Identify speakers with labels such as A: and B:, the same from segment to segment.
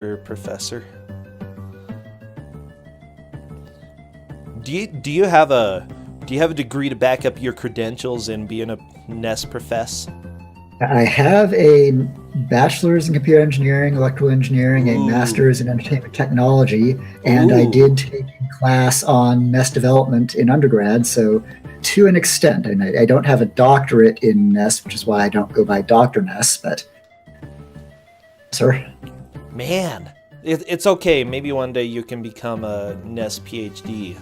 A: Professor. Do you have a degree to back up your credentials in being a NES profess?
B: I have a bachelor's in computer engineering, electrical engineering, a
A: Ooh.
B: master's in entertainment technology, and I
A: Ooh.
B: did take a class on NES development in undergrad. So, to an extent, and I don't have a doctorate in NES, which is why I don't go by Dr. NES, but, sir.
A: Man, it's okay. Maybe one day you can become a NES PhD.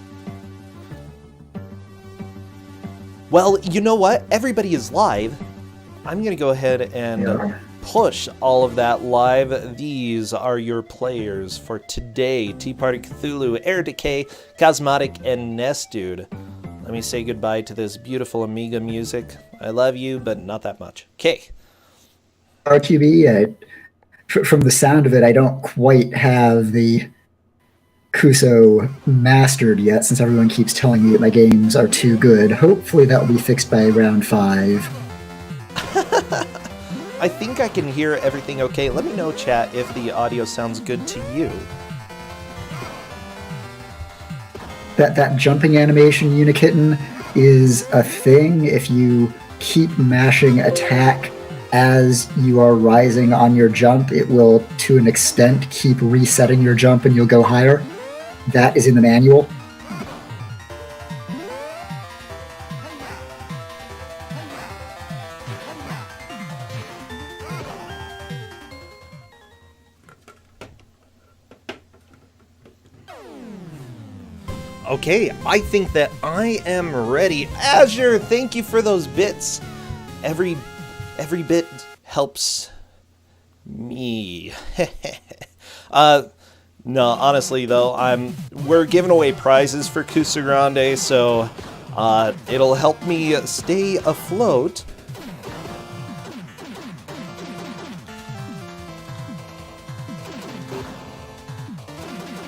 A: Well, you know what? Everybody is live. I'm going to go ahead and
B: Yeah.
A: push all of that live. These are your players for today. Tea Party Cthulhu, Air Decay, Cosmotic, and NES Dude. Let me say goodbye to this beautiful Amiga music. I love you, but not that much. Okay.
B: RQB, from the sound of it, I don't quite have the Kuso mastered yet, since everyone keeps telling me that my games are too good. Hopefully that will be fixed by round 5.
A: I think I can hear everything okay. Let me know, chat, if the audio sounds good to you.
B: That jumping animation, Unikitten, is a thing. If you keep mashing attack as you are rising on your jump, it will, to an extent, keep resetting your jump and you'll go higher. That is in the manual.
A: Okay, I think that I am ready. Azure, thank you for those bits. Every bit helps me. No, honestly though, we're giving away prizes for Kusagrande, so it'll help me stay afloat.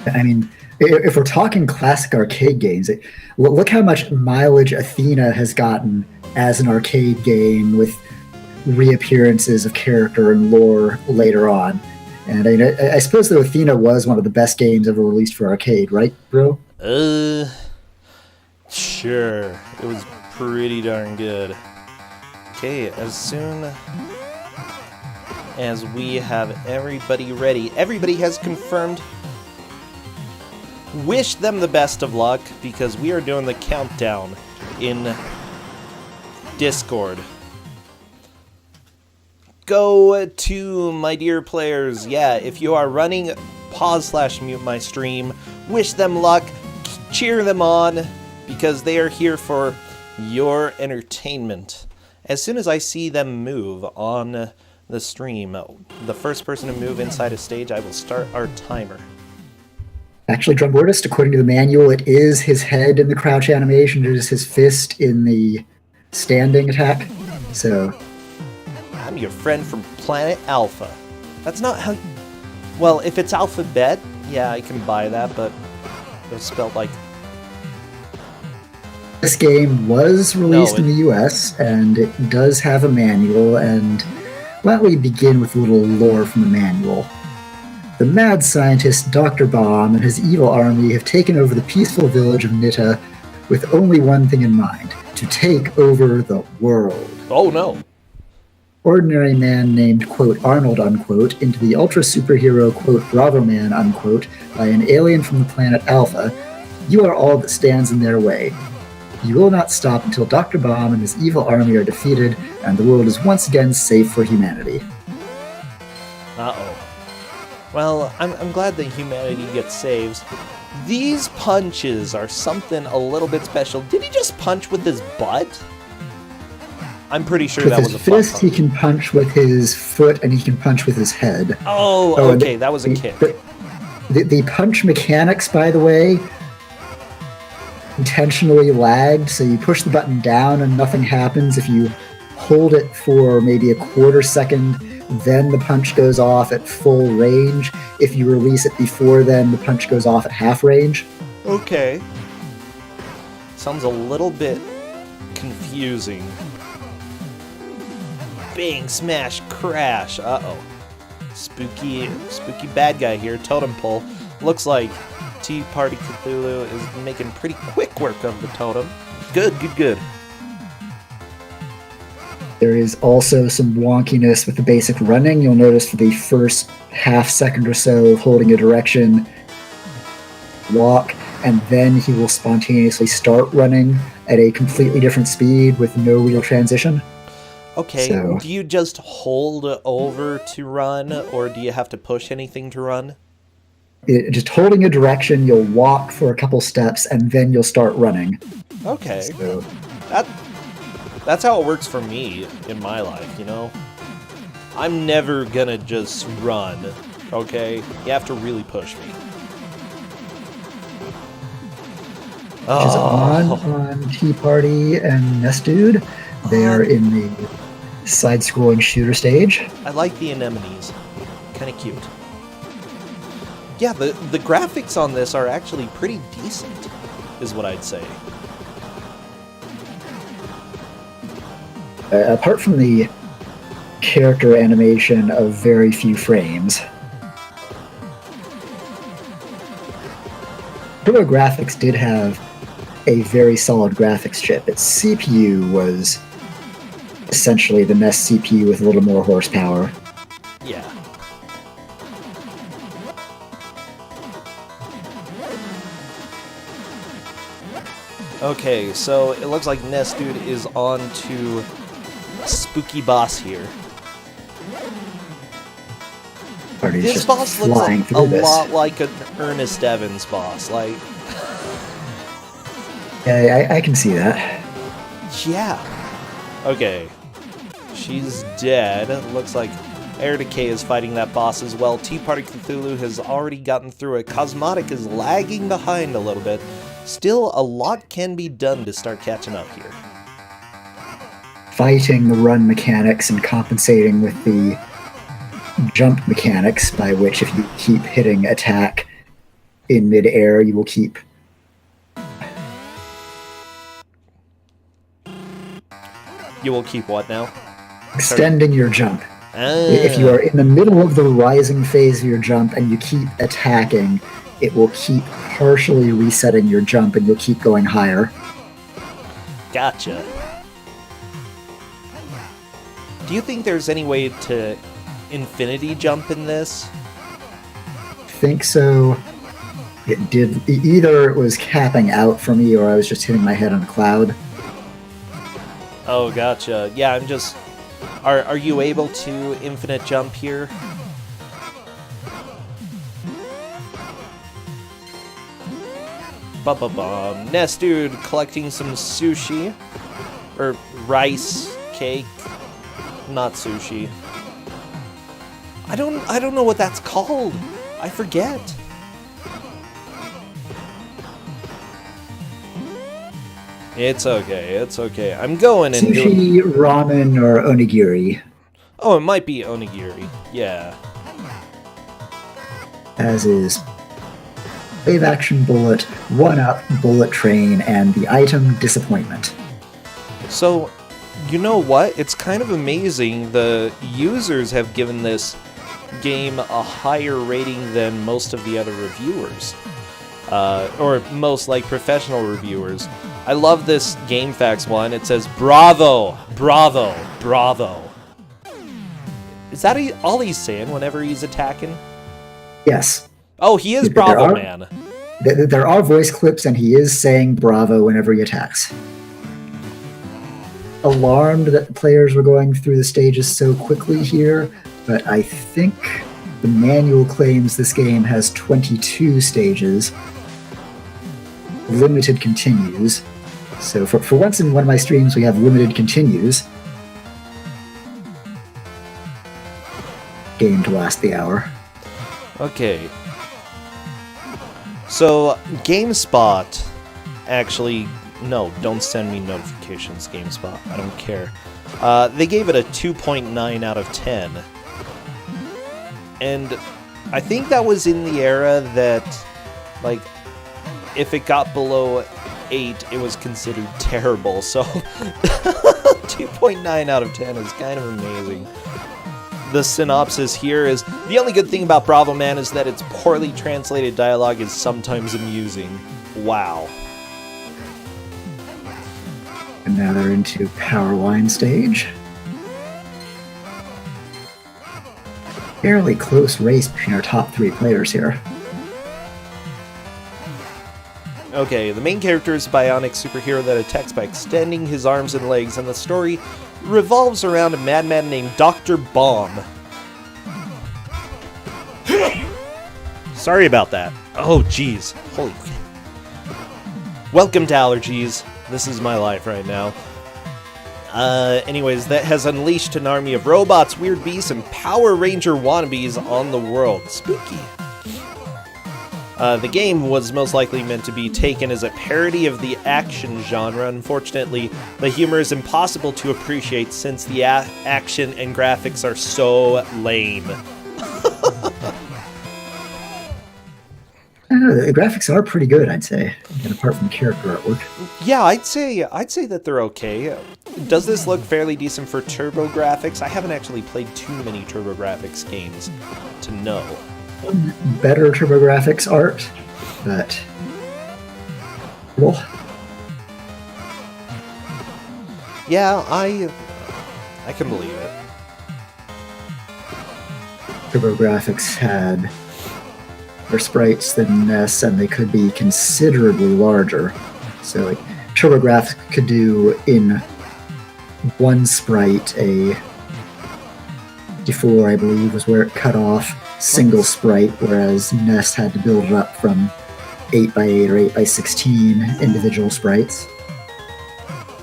B: I mean, if we're talking classic arcade games, look how much mileage Athena has gotten as an arcade game with reappearances of character and lore later on. And I suppose that Athena was one of the best games ever released for arcade, right, bro?
A: Sure. It was pretty darn good. Okay, as soon as we have everybody ready, everybody has confirmed. Wish them the best of luck, because we are doing the countdown in Discord. Go to my dear players. Yeah, if you are running, pause/mute my stream. Wish them luck. Cheer them on, because they are here for your entertainment. As soon as I see them move on the stream, the first person to move inside a stage, I will start our timer.
B: Actually, Drumboardist, according to the manual, it is his head in the crouch animation, it is his fist in the standing attack. So,
A: I'm your friend from Planet Alpha. That's not how... Well, if it's alphabet, yeah, I can buy that, but it's spelled like...
B: this game was released in the US, and it does have a manual, and why don't we begin with a little lore from the manual. The mad scientist Dr. Bomb and his evil army have taken over the peaceful village of Nitta with only one thing in mind: to take over the world.
A: Oh no.
B: Ordinary man named, quote, Arnold, unquote, into the ultra superhero, quote, Bravo Man, unquote, by an alien from the planet Alpha, you are all that stands in their way. You will not stop until Dr. Bomb and his evil army are defeated and the world is once again safe for humanity.
A: Uh-oh. Well, I'm glad that humanity gets saved. These punches are something a little bit special. Did he just punch with his butt? I'm pretty sure
B: With
A: that
B: his
A: was a butt
B: fist,
A: punch.
B: he can punch with his foot, and he can punch with his head.
A: Oh, okay, that was a kick.
B: The punch mechanics, by the way, intentionally lagged, so you push the button down and nothing happens. If you hold it for maybe a quarter second, then the punch goes off at full range. If you release it before then, the punch goes off at half range.
A: Okay. Sounds a little bit confusing. Bang, smash, crash. Uh-oh. spooky bad guy here, Totem Pole. Looks like Tea Party Cthulhu is making pretty quick work of the totem. Good.
B: There is also some wonkiness with the basic running. You'll notice for the first half second or so, holding a direction, walk, and then he will spontaneously start running at a completely different speed with no real transition.
A: Okay,
B: So-
A: do you just hold over to run, or do you have to push anything to run?
B: Just holding a direction, you'll walk for a couple steps, and then you'll start running.
A: Okay,
B: So,
A: that's how it works for me in my life, you know? I'm never gonna just run, okay? You have to really push me.
B: which is on Tea Party and Nest Dude. They're in the side-scrolling shooter stage.
A: I like the anemones. Kind of cute. Yeah, the graphics on this are actually pretty decent, is what I'd say.
B: Apart from the character animation of very few frames, TurboGrafx did have a very solid graphics chip. Its CPU was essentially the NES CPU with a little more horsepower.
A: Yeah. Okay, so it looks like Nest Dude is on to spooky boss here.
B: Party's
A: This
B: just
A: boss looks
B: flying
A: a
B: through this.
A: lot like an Ernest Evans boss. Like,
B: Yeah, I can see that.
A: yeah. Okay. She's dead. Looks like Air Decay is fighting that boss as well. Tea Party Cthulhu has already gotten through it. Cosmotic is lagging behind a little bit. Still, a lot can be done to start catching up here.
B: Fighting the run mechanics and compensating with the jump mechanics, by which if you keep hitting attack in midair, you will keep
A: You will keep what now?
B: extending your jump.
A: Ah,
B: If you are in the middle of the rising phase of your jump and you keep attacking, it will keep partially resetting your jump and you'll keep going higher.
A: Gotcha. Do you think there's any way to infinity jump in this?
B: Think so. It did. Either it was capping out for me or I was just hitting my head on a cloud.
A: Oh, gotcha. Yeah, I'm just... Are you able to infinite jump here? Ba-ba-bum. Nest Dude collecting some sushi. Or rice cake. Not sushi. I don't know what that's called. I forget. It's okay, it's okay. I'm going and doing...
B: Sushi, ramen, or onigiri,
A: Oh, it might be onigiri. Yeah.
B: as is Wave Action Bullet, 1-Up, Bullet Train, and the item Disappointment.
A: So, you know what? It's kind of amazing. The users have given this game a higher rating than most of the other reviewers. Or most, like, professional reviewers. I love this GameFAQs one. It says, "Bravo! Bravo! Bravo!" Is that all he's saying whenever he's attacking?
B: Yes,
A: Oh, he is
B: There
A: Bravo
B: are-
A: Man.
B: there are voice clips and he is saying bravo whenever he attacks. Alarmed that players were going through the stages so quickly here, but I think the manual claims this game has 22 stages. Limited continues. So for once in one of my streams we have limited continues. Game to last the hour.
A: Okay. So, GameSpot actually... No, don't send me notifications, GameSpot. I don't care. They gave it a 2.9 out of 10. And I think that was in the era that, like, if it got below 8, it was considered terrible. So, 2.9 out of 10 is kind of amazing. The synopsis here is, the only good thing about Bravo Man is that its poorly translated dialogue is sometimes amusing. Wow.
B: And now they're into Power Line stage. Fairly close race between our top 3 players here.
A: Okay, the main character is a bionic superhero that attacks by extending his arms and legs, and the story revolves around a madman named Dr. Bomb. Sorry about that. Oh, jeez. Holy... Welcome to allergies. This is my life right now. Anyways, that has unleashed an army of robots, weird beasts, and Power Ranger wannabes on the world. Spooky. The game was most likely meant to be taken as a parody of the action genre. Unfortunately, the humor is impossible to appreciate since the action and graphics are so lame.
B: I don't know, the graphics are pretty good, I'd say, and apart from character artwork.
A: Yeah, I'd say that they're okay. Does this look fairly decent for TurboGrafx? I haven't actually played too many TurboGrafx games to know.
B: Better TurboGrafx art, but well,
A: yeah, I can believe it.
B: TurboGrafx had better sprites than NES, and they could be considerably larger. So, like, TurboGrafx could do in one sprite a 54, I believe, was where it cut off. Single sprite, whereas NES had to build it up from 8x8 or 8x16 individual sprites.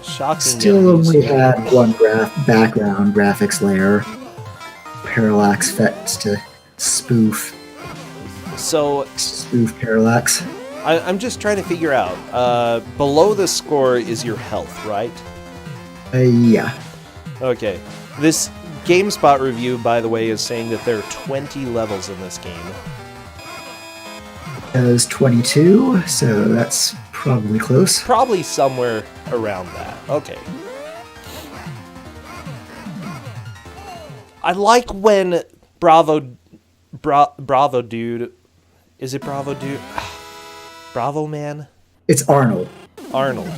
A: Shocking.
B: Still only had one background graphics layer. Parallax effects to spoof parallax.
A: I'm just trying to figure out. Below the score is your health, right?
B: Yeah.
A: Okay. This GameSpot review, by the way, is saying that there are 20 levels in this game.
B: There's 22, so that's probably close.
A: Probably somewhere around that. Okay. I like when Bravo Dude... Is it Bravo Dude? Bravo Man?
B: It's Arnold.
A: Arnold.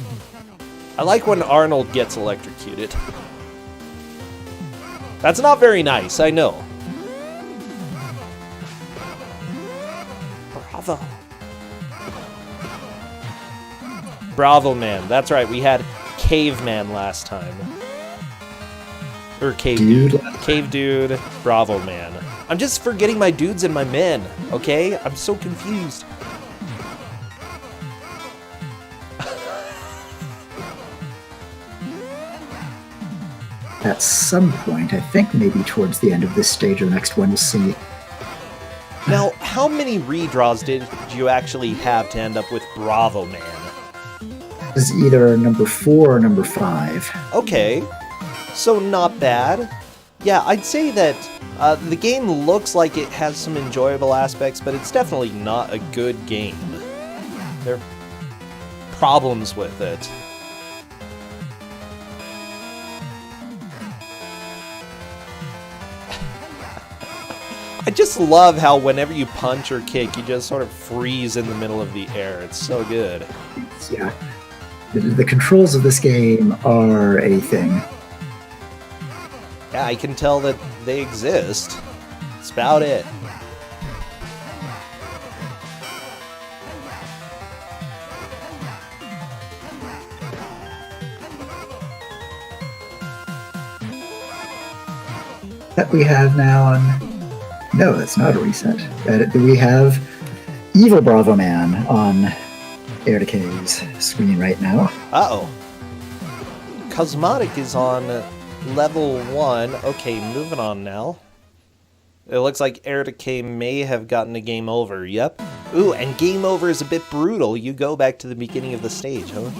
A: I like when Arnold gets electrocuted. That's not very nice, I know. Bravo. Bravo Man. That's right, we had Caveman last time. Or Cave Dude. Cave Dude, Bravo Man. I'm just forgetting my dudes and my men, okay? I'm so confused.
B: At some point, I think maybe towards the end of this stage or the next one, we'll see.
A: Now, how many redraws did you actually have to end up with Bravo Man?
B: It was either number 4 or number 5.
A: Okay, so not bad. Yeah, I'd say that the game looks like it has some enjoyable aspects, but it's definitely not a good game. There are problems with it. I just love how whenever you punch or kick, you just sort of freeze in the middle of the air. It's so good.
B: Yeah. The controls of this game are a thing.
A: Yeah, I can tell that they exist. That's about it.
B: That we have now on... No, that's not a reset. We have Evil Bravo Man on Air Decay's screen right now.
A: Uh-oh. Cosmotic is on level 1. Okay, moving on now. It looks like Air Decay may have gotten a game over. Yep. Ooh, and game over is a bit brutal. You go back to the beginning of the stage, huh?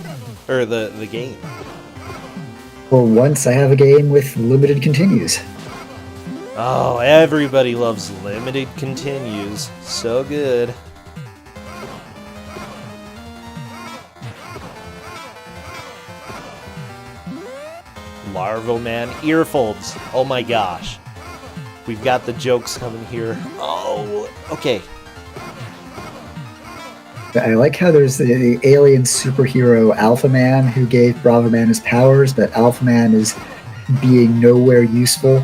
A: Or the game.
B: For once, I have a game with limited continues.
A: Oh, everybody loves limited continues. So good. Larval Man earfolds. Oh my gosh. We've got the jokes coming here. Oh, okay.
B: I like how there's the alien superhero Alpha Man who gave Bravo Man his powers, but Alpha Man is being nowhere useful.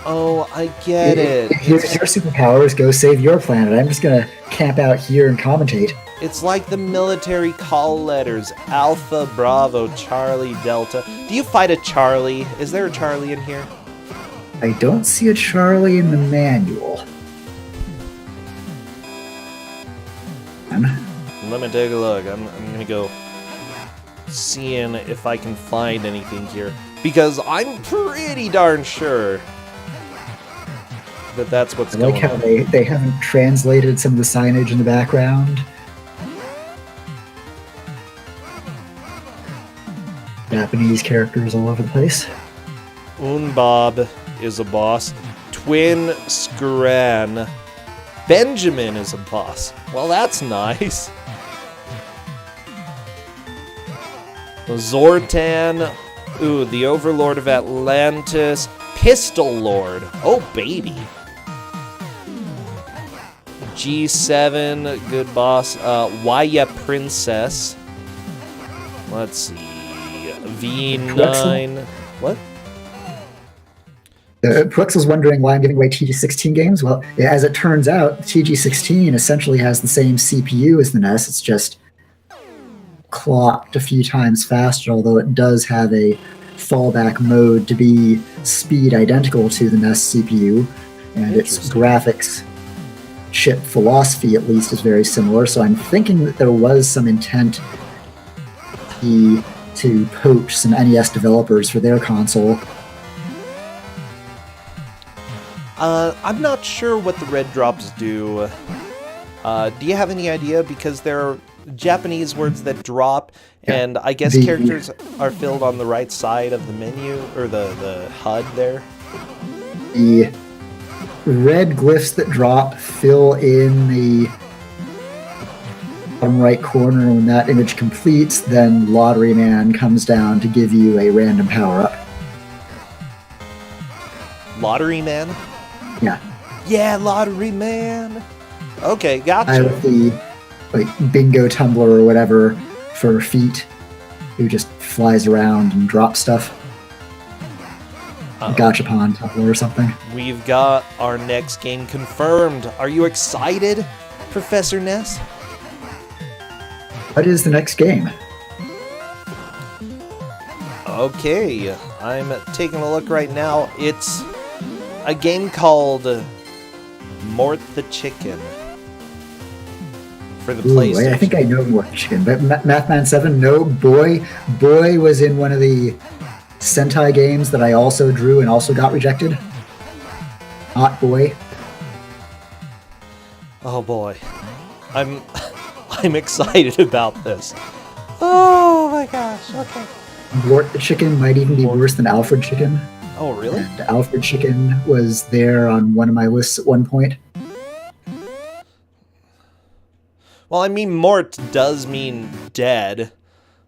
A: Oh, I get it.
B: Here's your superpowers, go save your planet. I'm just gonna camp out here and commentate.
A: It's like the military call letters. Alpha, Bravo, Charlie, Delta. Do you fight a Charlie? Is there a Charlie in here?
B: I don't see a Charlie in the manual.
A: Let me take a look. I'm gonna go seeing if I can find anything here. Because I'm pretty darn sure that that's what's
B: I like
A: going
B: how
A: on.
B: they haven't translated some of the signage in the background. Japanese characters all over the place.
A: Unbob is a boss. Twin Scran. Benjamin is a boss. Well, that's nice. Zortan. Ooh, the Overlord of Atlantis. Pistol Lord. Oh, baby. G7, good boss. Waya Princess. Let's see. V9. What?
B: Puxel's wondering why I'm giving away TG16 games. Well, as it turns out, TG16 essentially has the same CPU as the NES. It's just clocked a few times faster, although it does have a fallback mode to be speed identical to the NES CPU, and its graphics chip philosophy, at least, is very similar. So I'm thinking that there was some intent to poach some NES developers for their console.
A: I'm not sure what the red drops do. Do you have any idea? Because there are Japanese words that drop, and I guess characters are filled on the right side of the menu, or the HUD there.
B: The red glyphs that drop fill in the bottom right corner. When that image completes, then Lottery Man comes down to give you a random power-up.
A: Lottery Man?
B: Yeah.
A: Yeah, Lottery Man! Okay,
B: I
A: gotcha.
B: with the bingo tumbler or whatever for feet, who just flies around and drops stuff. Gachapon tumbler or something.
A: We've got our next game confirmed. Are you excited, Professor Ness?
B: What is the next game?
A: Okay, I'm taking a look right now. It's a game called Mort the Chicken for the PlayStation.
B: I think I know Mort the Chicken, but Mathman 7, no, Boy was in one of the Sentai games that I also drew and also got rejected. Not Boy.
A: Oh boy, I'm excited about this. Oh my gosh. Okay.
B: Mort the Chicken might even be worse than Alfred Chicken.
A: Oh really?
B: And Alfred Chicken was there on one of my lists at one point.
A: Well, I mean, Mort does mean dead.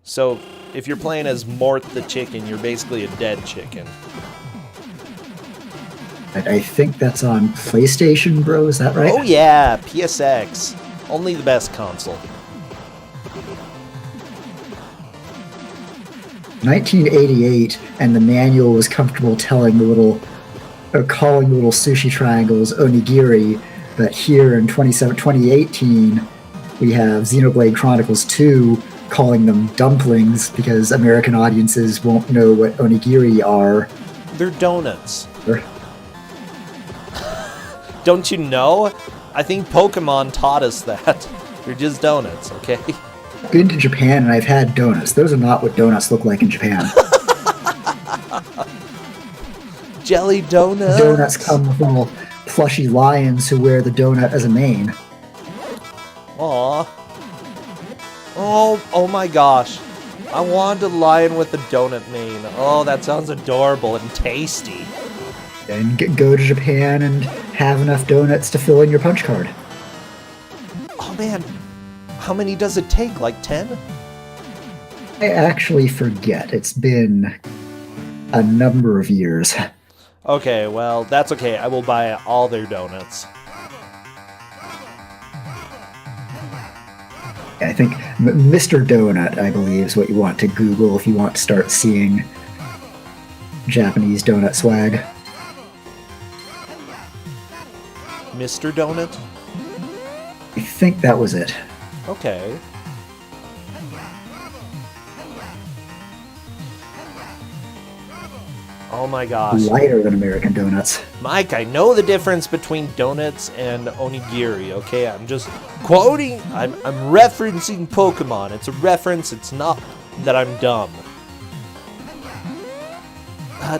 A: So if you're playing as Mort the Chicken, you're basically a dead chicken.
B: I think that's on PlayStation, bro. Is that right?
A: Oh yeah, PSX. Only the best console.
B: 1988, and the manual was comfortable calling the little sushi triangles onigiri, but here in 2018, we have Xenoblade Chronicles 2 calling them dumplings because American audiences won't know what onigiri are.
A: They're donuts. Don't you know? I think Pokemon taught us that. They're just donuts, okay?
B: I've been to Japan and I've had donuts. Those are not what donuts look like in Japan.
A: Jelly donuts.
B: Donuts come with little plushy lions who wear the donut as a mane.
A: Aw. Oh my gosh. I wanted a lion with a donut mane. Oh, that sounds adorable and tasty.
B: And go to Japan and have enough donuts to fill in your punch card.
A: Oh man, how many does it take? Like 10?
B: I actually forget. It's been a number of years.
A: Okay, well, that's okay. I will buy all their donuts.
B: I think Mr. Donut, I believe, is what you want to Google if you want to start seeing Japanese donut swag.
A: Mr. Donut?
B: I think that was it.
A: Okay. Oh my gosh.
B: Lighter than American donuts.
A: Mike, I know the difference between donuts and onigiri, okay? I'm just quoting, I'm referencing Pokemon. It's a reference, it's not that I'm dumb.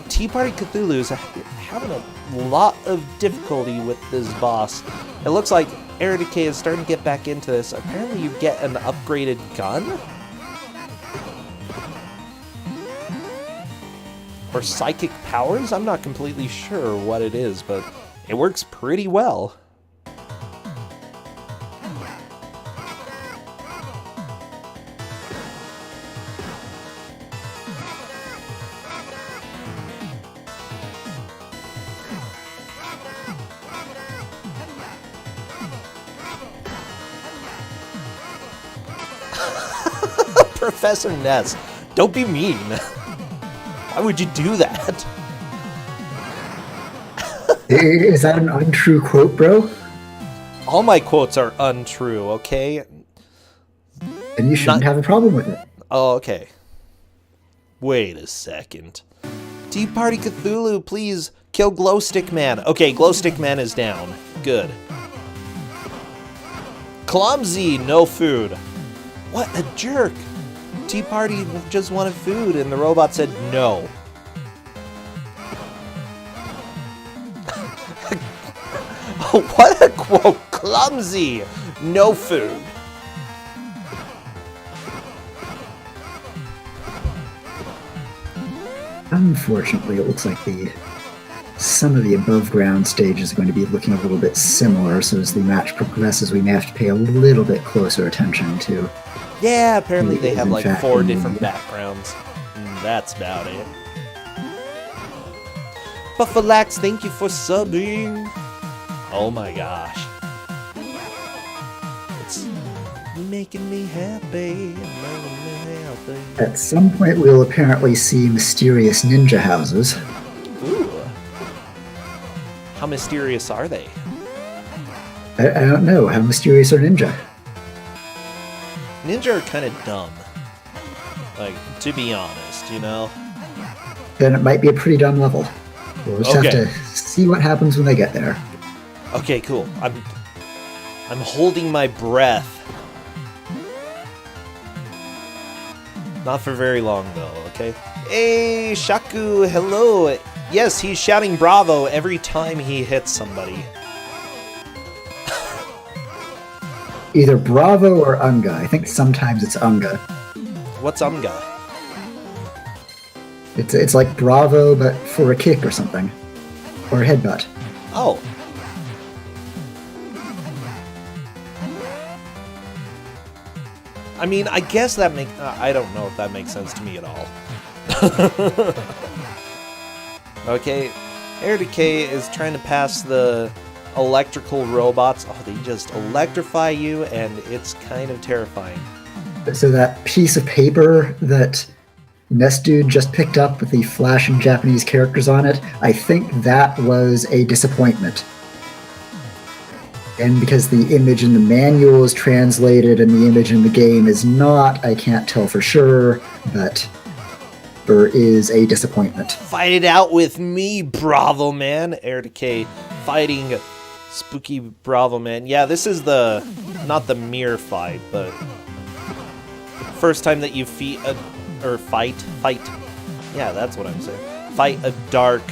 A: Tea Party Cthulhu's having a lot of difficulty with this boss. It looks like Eradicate is starting to get back into this. Apparently you get an upgraded gun? Or psychic powers? I'm not completely sure what it is, but it works pretty well. Professor Ness, don't be mean. Why would you do that?
B: Is that an untrue quote, bro?
A: All my quotes are untrue, okay?
B: And you shouldn't have a problem with it.
A: Oh, okay. Wait a second. Tea Party Cthulhu, please kill Glowstick Man. Okay, Glowstick Man is down. Good. Clumsy, no food. What a jerk. Tea Party just wanted food, and the robot said no. What a quote! Clumsy! No food.
B: Unfortunately, it looks like some of the above ground stages are going to be looking a little bit similar, so as the match progresses, we may have to pay a little bit closer attention to.
A: Yeah, apparently they have like 4 different
B: indeed.
A: backgrounds. That's about it. Buffalax, thank you for subbing. Oh my gosh. It's making me happy.
B: At some point, we'll apparently see mysterious ninja houses.
A: Ooh. How mysterious are they?
B: I don't know. How mysterious are ninja?
A: Ninja are kind of dumb. Like, to be honest, you know?
B: Then it might be a pretty dumb level. We'll just
A: Okay.
B: have to see what happens when they get there.
A: Okay, cool. I'm holding my breath. Not for very long, though, okay? Hey, Shaku, hello. Yes, he's shouting bravo every time he hits somebody.
B: Either Bravo or Unga. I think sometimes it's Unga.
A: What's Umga?
B: It's like Bravo, but for a kick or something. Or a headbutt.
A: Oh. I mean, I guess that makes... I don't know if that makes sense to me at all. Okay, Air Decay is trying to pass the electrical robots. Oh, they just electrify you, and it's kind of terrifying.
B: So that piece of paper that Nest Dude just picked up with the flashing Japanese characters on it, I think that was a disappointment. And because the image in the manual is translated and the image in the game is not, I can't tell for sure, but there is a disappointment.
A: Fight it out with me, Bravo Man. Air Decay fighting Spooky Bravo Man. Yeah, this is the... not the mirror fight, but... first time that you fight. Yeah, that's what I'm saying. Fight a dark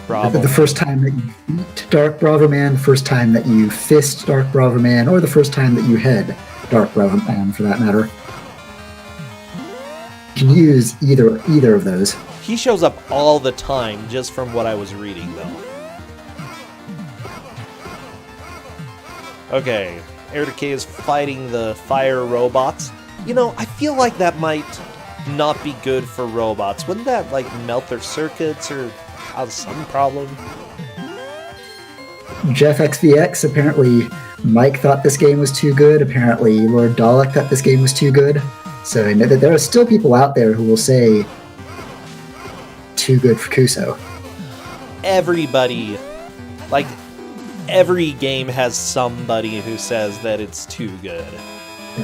A: Bravo.
B: The first time that you beat Dark Bravo Man, the first time that you fist Dark Bravo Man, or the first time that you head Dark Bravo Man, for that matter. You can use either of those.
A: He shows up all the time, just from what I was reading, though. Okay, Air Decay is fighting the fire robots. You know, I feel like that might not be good for robots. Wouldn't that, like, melt their circuits or cause some problem.
B: Jeff XVX, apparently Mike thought this game was too good. Apparently Lord Dalek thought this game was too good. So I know that there are still people out there who will say too good for Kuso.
A: Everybody, like, every game has somebody who says that it's too good.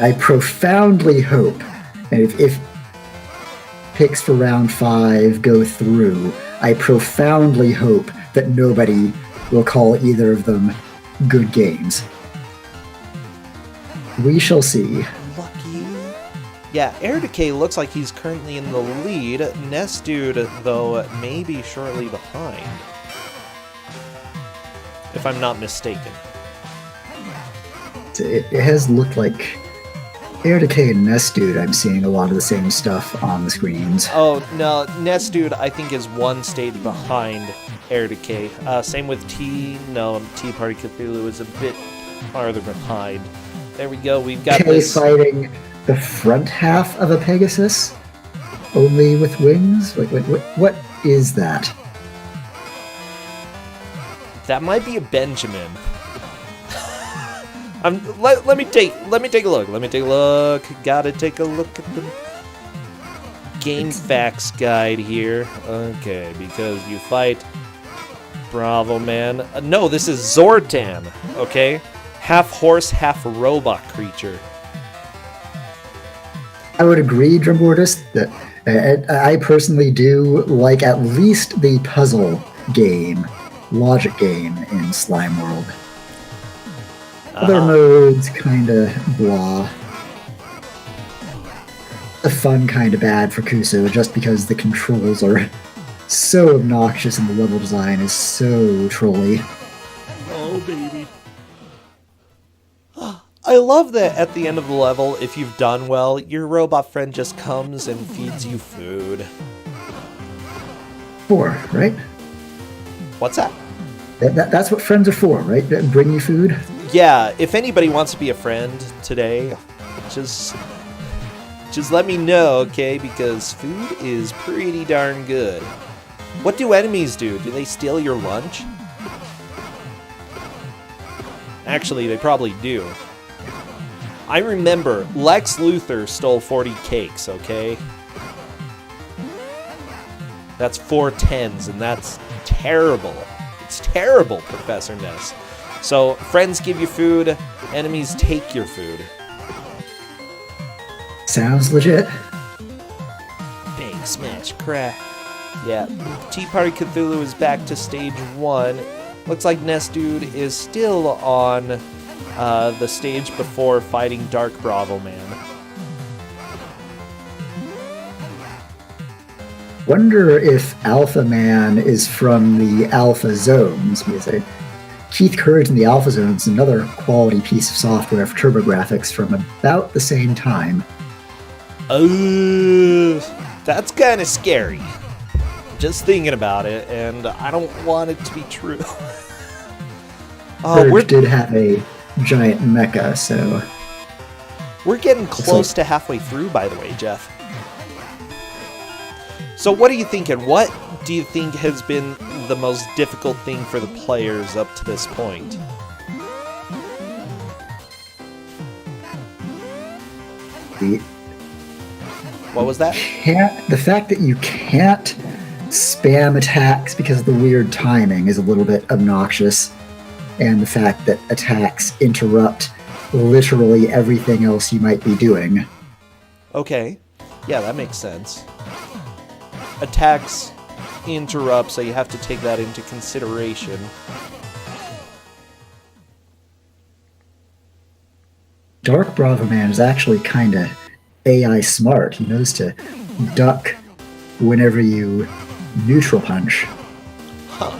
B: I profoundly hope, and if picks for round 5 go through, I profoundly hope that nobody will call either of them good games. We shall see.
A: Lucky you. Yeah, Air Decay looks like he's currently in the lead. Nestude, though, may be shortly behind. If I'm not mistaken.
B: It has looked like Air Decay and Nestude, I'm seeing a lot of the same stuff on the screens.
A: Oh, no, Nestude, I think, is one stage behind Air Decay. Same with T. No, Tea Party Cthulhu is a bit farther behind. There we go, we've got
B: K
A: this...
B: fighting the front half of a Pegasus, only with wings? What is that?
A: That might be a Benjamin. Let me take a look. Let me take a look. Gotta take a look at the game facts guide here. Okay, because you fight Bravo Man. No, this is Zortan. Okay, half horse, half robot creature.
B: I would agree, Drumboardist, that I personally do like at least the puzzle game, logic game in Slime World. Other modes, kinda blah. The fun kinda bad for Kuso, just because the controls are so obnoxious and the level design is so trolly.
A: Oh, baby. I love that at the end of the level, if you've done well, your robot friend just comes and feeds you food.
B: 4, right?
A: What's that?
B: That's what friends are for, right? Bring you food?
A: Yeah, if anybody wants to be a friend today, just let me know, okay? Because food is pretty darn good. What do enemies do? Do they steal your lunch? Actually, they probably do. I remember Lex Luthor stole 40 cakes, okay? That's 4 10s, and that's terrible. It's terrible, Professor Ness. So, friends give you food, enemies take your food.
B: Sounds legit.
A: Bang, smash, crack. Yeah, Tea Party Cthulhu is back to stage 1. Looks like Nestude is still on the stage before fighting Dark Bravo Man.
B: Wonder if Alpha Man is from the Alpha Zones, because Keith Courage in the Alpha Zones is another quality piece of software for TurboGrafx from about the same time.
A: That's kind of scary. Just thinking about it, and I don't want it to be true.
B: Courage did have a giant mecha, so...
A: We're getting close to halfway through, by the way, Jeff. So what are you thinking? What do you think has been the most difficult thing for the players up to this point? What was that?
B: The fact that you can't spam attacks because of the weird timing is a little bit obnoxious. And the fact that attacks interrupt literally everything else you might be doing.
A: Okay. Yeah, that makes sense. Attacks interrupt, so you have to take that into consideration.
B: Dark Bravo Man is actually kind of AI smart. He knows to duck whenever you neutral punch.
A: Huh.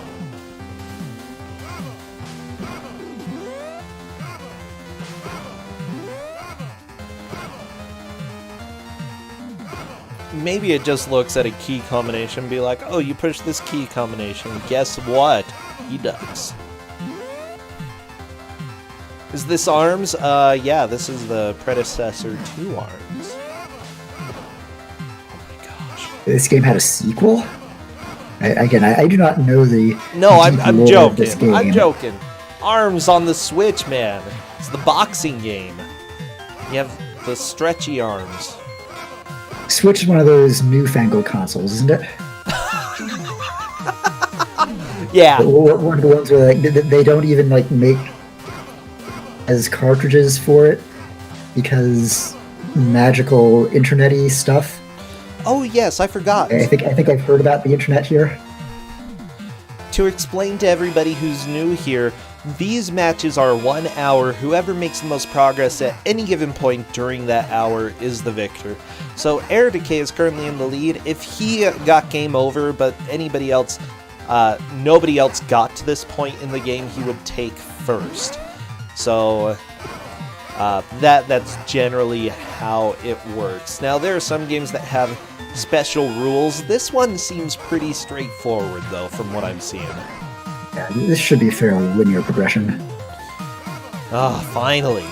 A: Maybe it just looks at a key combination and be like, oh, you push this key combination. Guess what? He ducks. Is this ARMS? Yeah, this is the predecessor to ARMS. Oh my gosh.
B: This game had a sequel? I do not know the
A: No,
B: deep
A: I'm
B: lore
A: joking.
B: of this game.
A: I'm joking. Arms on the Switch, man. It's the boxing game. You have the stretchy arms.
B: Switch is one of those newfangled consoles, isn't it?
A: Yeah.
B: One of the ones where like they don't even like make as cartridges for it because magical internet-y stuff.
A: Oh yes, I forgot.
B: I think I've heard about the internet here.
A: To explain to everybody who's new here, these matches are 1 hour. Whoever makes the most progress at any given point during that hour is the victor. So Air Decay is currently in the lead. If he got game over, but anybody else, nobody else got to this point in the game, he would take first. So that's generally how it works. Now there are some games that have special rules. This one seems pretty straightforward though, from what I'm seeing.
B: Yeah, this should be a fairly linear progression.
A: Ah, finally.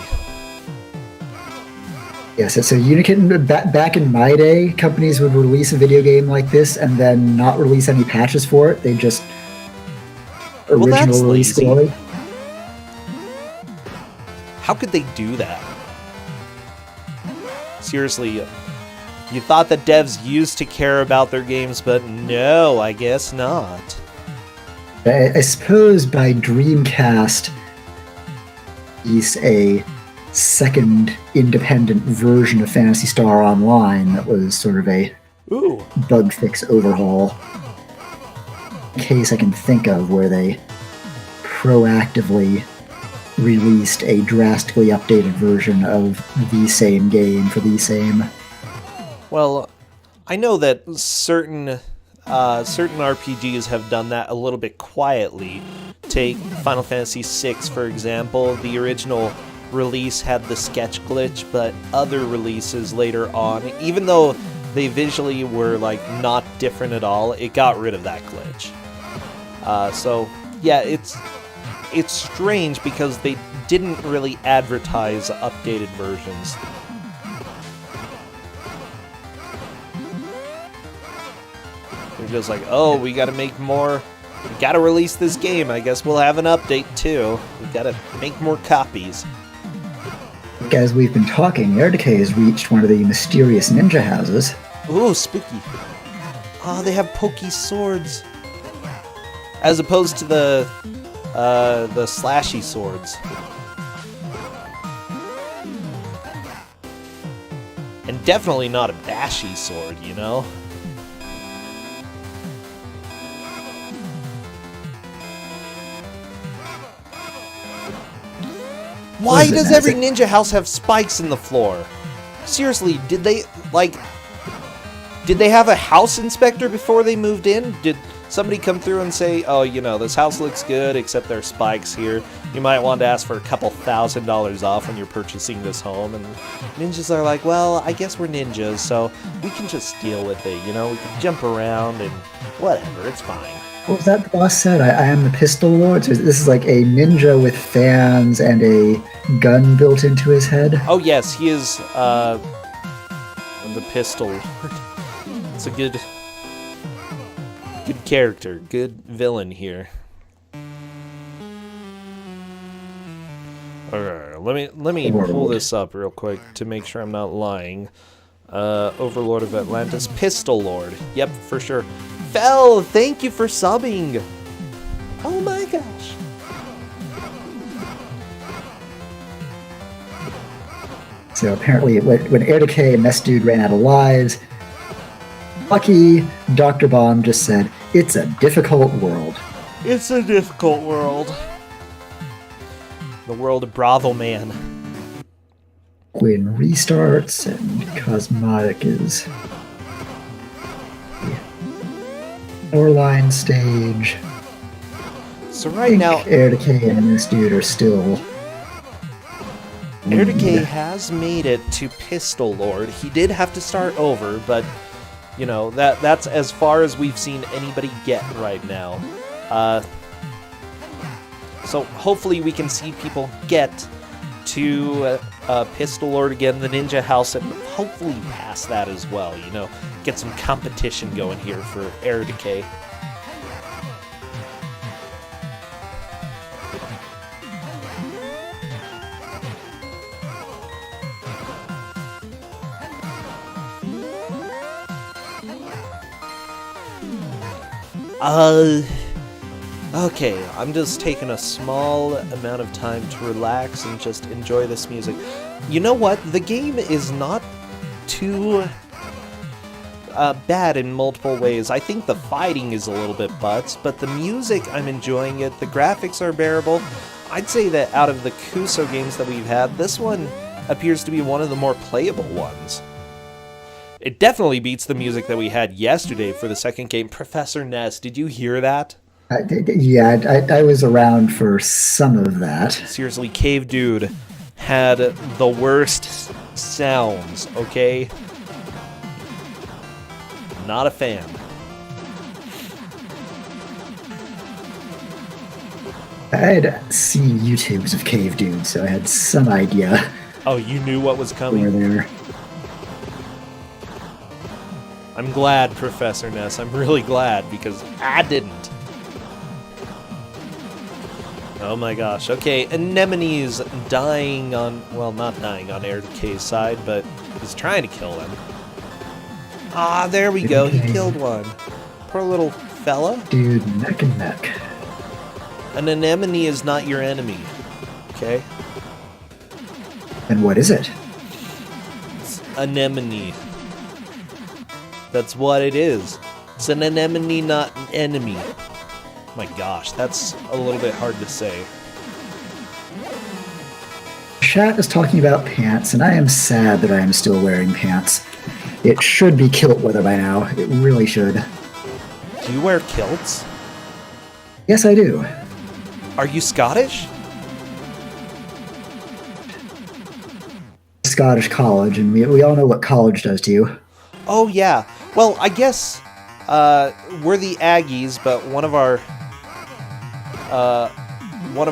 B: Yeah, so Unikin, back in my day, companies would release a video game like this and then not release any patches for it. They just
A: Well, that's
B: original release
A: lazy.
B: glory.
A: How could they do that? Seriously, you thought that devs used to care about their games, but no, I guess not.
B: I suppose by Dreamcast, release a second independent version of Phantasy Star Online that was sort of a
A: Ooh.
B: bug fix overhaul. Case I can think of where they proactively released a drastically updated version of the same game for the same.
A: Well, I know that certain RPGs have done that a little bit quietly. Take Final Fantasy VI, for example. The original release had the sketch glitch, but other releases later on, even though they visually were like not different at all, it got rid of that glitch. So yeah, it's strange because they didn't really advertise updated versions. They're just like, oh, we gotta make more, we gotta release this game, I guess we'll have an update too. We gotta make more copies.
B: As we've been talking, Air Decay has reached one of the mysterious ninja houses.
A: Ooh, spooky. Oh, they have pokey swords. As opposed to the slashy swords. And definitely not a bashy sword, you know? Why does every ninja house have spikes in the floor? Seriously, did they have a house inspector before they moved in? Did somebody come through and say, oh, you know, this house looks good, except there are spikes here. You might want to ask for a couple $1,000s off when you're purchasing this home. And ninjas are like, well, I guess we're ninjas, so we can just deal with it, you know? We can jump around and whatever, it's fine.
B: What was that the boss said? I am the Pistol Lord? So this is like a ninja with fans and a gun built into his head?
A: Oh, yes, he is the Pistol Lord. It's a good character, good villain here. Okay, let me pull this up real quick to make sure I'm not lying. Overlord of Atlantis, Pistol Lord. Yep, for sure. Fel, thank you for subbing. Oh my gosh.
B: So apparently, when Air Decay and Mess Dude ran out of lives, lucky Dr. Bomb just said, "It's a difficult world."
A: It's a difficult world. The world of Bravo Man.
B: When restarts and Cosmotic is the line stage.
A: So right now,
B: Air Decay and Mess Dude are still.
A: Air Decay has made it to Pistol Lord. He did have to start over, but you know, that's as far as we've seen anybody get right now. So hopefully we can see people get to Pistol Lord again, the Ninja House, and hopefully pass that as well, you know. Get some competition going here for Air Decay. Okay, I'm just taking a small amount of time to relax and just enjoy this music. You know what? The game is not too bad in multiple ways. I think the fighting is a little bit butts, but the music, I'm enjoying it. The graphics are bearable. I'd say that out of the Kuso games that we've had, this one appears to be one of the more playable ones. It definitely beats the music that we had yesterday for the second game. Professor Ness, did you hear that?
B: I was around for some of that.
A: Seriously, Cave Dude had the worst sounds, okay? Not a fan.
B: I had seen YouTubes of Cave Dude, so I had some idea
A: Oh, you knew what was
B: where
A: coming?
B: they were.
A: I'm glad, Professor Ness. I'm really glad, because I didn't. Oh my gosh. Okay, Anemone's dying on... Well, not dying on Air Decay's side, but he's trying to kill him. Ah, there we go. He killed one. Poor little fella.
B: Dude, neck and neck.
A: An anemone is not your enemy. Okay?
B: And what is it?
A: It's anemone. That's what it is. It's an anemone, not an enemy. My gosh, that's a little bit hard to say.
B: Chat is talking about pants, and I am sad that I am still wearing pants. It should be kilt weather by now. It really should.
A: Do you wear kilts?
B: Yes, I do.
A: Are you Scottish?
B: Scottish college, and we all know what college does to you.
A: Oh, yeah. Well, I guess we're the Aggies, but one of